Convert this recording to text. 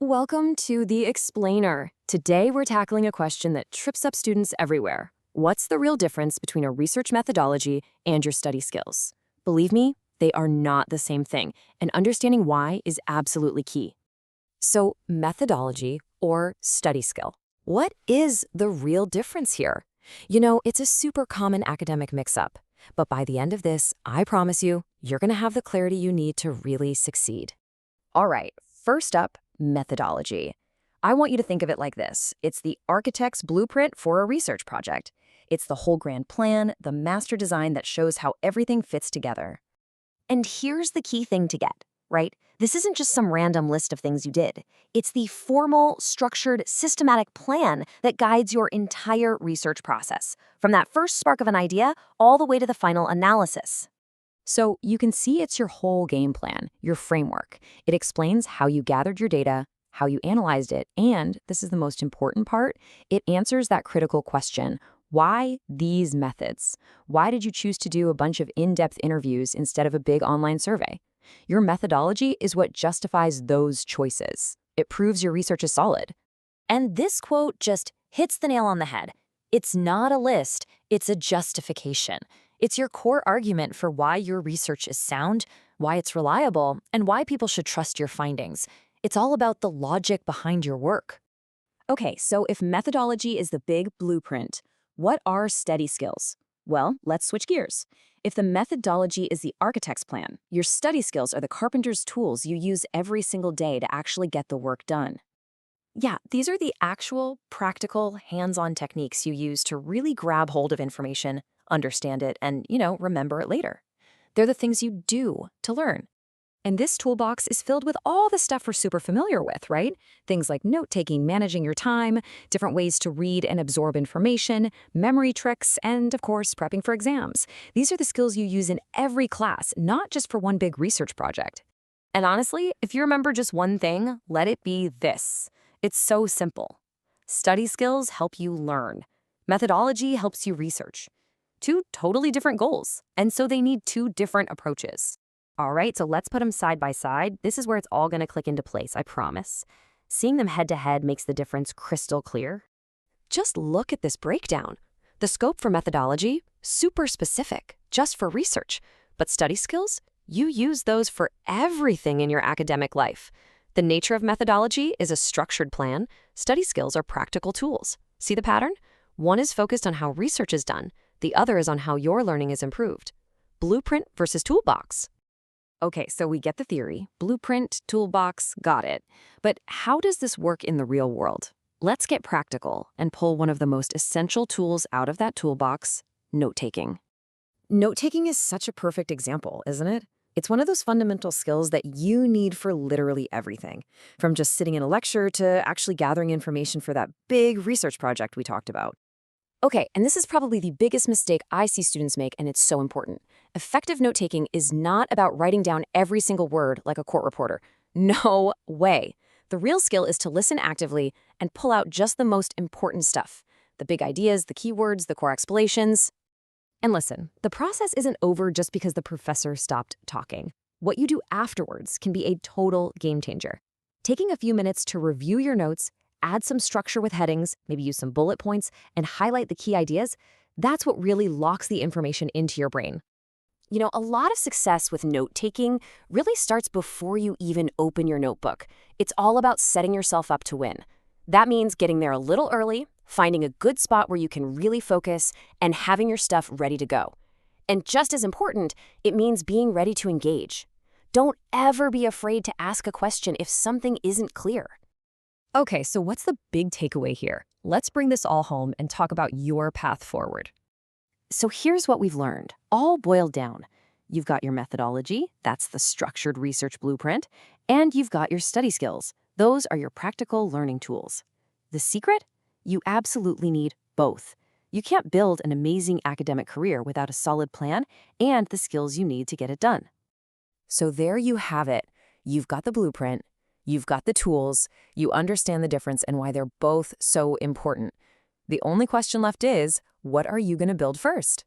Welcome to The Explainer. Today we're tackling a question that trips up students everywhere. What's the real difference between a research methodology and your study skills? Believe me, they are not the same thing, and understanding why is absolutely key. So, methodology or study skill. What is the real difference here? It's a super common academic mix-up. But by the end of this, I promise you're going to have the clarity you need to really succeed. All right, first up, methodology. I want you to think of it like this. It's the architect's blueprint for a research project. It's the whole grand plan, the master design that shows how everything fits together. And here's the key thing to get, right? This isn't just some random list of things you did. It's the formal, structured, systematic plan that guides your entire research process, from that first spark of an idea all the way to the final analysis. So you can see it's your whole game plan, your framework. It explains how you gathered your data, how you analyzed it, and, this is the most important part, it answers that critical question: why these methods? Why did you choose to do a bunch of in-depth interviews instead of a big online survey? Your methodology is what justifies those choices. It proves your research is solid. And this quote just hits the nail on the head. It's not a list, it's a justification. It's your core argument for why your research is sound, why it's reliable, and why people should trust your findings. It's all about the logic behind your work. Okay, so if methodology is the big blueprint, what are study skills? Well, let's switch gears. If the methodology is the architect's plan, your study skills are the carpenter's tools you use every single day to actually get the work done. Yeah, these are the actual, practical, hands-on techniques you use to really grab hold of information, understand it, and, remember it later. They're the things you do to learn. And this toolbox is filled with all the stuff we're super familiar with, right? Things like note-taking, managing your time, different ways to read and absorb information, memory tricks, and, of course, prepping for exams. These are the skills you use in every class, not just for one big research project. And honestly, if you remember just one thing, let it be this. It's so simple. Study skills help you learn. Methodology helps you research. Two totally different goals, and so they need two different approaches. All right, so let's put them side by side. This is where it's all going to click into place, I promise. Seeing them head to head makes the difference crystal clear. Just look at this breakdown. The scope for methodology, super specific, just for research. But study skills, you use those for everything in your academic life. The nature of methodology is a structured plan. Study skills are practical tools. See the pattern? One is focused on how research is done. The other is on how your learning is improved. Blueprint versus toolbox. Okay, so we get the theory. Blueprint, toolbox, got it. But how does this work in the real world? Let's get practical and pull one of the most essential tools out of that toolbox: note-taking. Note-taking is such a perfect example, isn't it? It's one of those fundamental skills that you need for literally everything, from just sitting in a lecture to actually gathering information for that big research project we talked about. Okay, and this is probably the biggest mistake I see students make, and it's so important. Effective note-taking is not about writing down every single word like a court reporter. No way. The real skill is to listen actively and pull out just the most important stuff: the big ideas, the keywords, the core explanations. And listen, the process isn't over just because the professor stopped talking. What you do afterwards can be a total game changer. Taking a few minutes to review your notes, add some structure with headings, maybe use some bullet points, and highlight the key ideas, that's what really locks the information into your brain. A lot of success with note-taking really starts before you even open your notebook. It's all about setting yourself up to win. That means getting there a little early, finding a good spot where you can really focus, and having your stuff ready to go. And just as important, it means being ready to engage. Don't ever be afraid to ask a question if something isn't clear. Okay, so what's the big takeaway here? Let's bring this all home and talk about your path forward. So here's what we've learned, all boiled down. You've got your methodology, that's the structured research blueprint, and you've got your study skills. Those are your practical learning tools. The secret? You absolutely need both. You can't build an amazing academic career without a solid plan and the skills you need to get it done. So there you have it. You've got the blueprint, you've got the tools, you understand the difference and why they're both so important. The only question left is, what are you going to build first?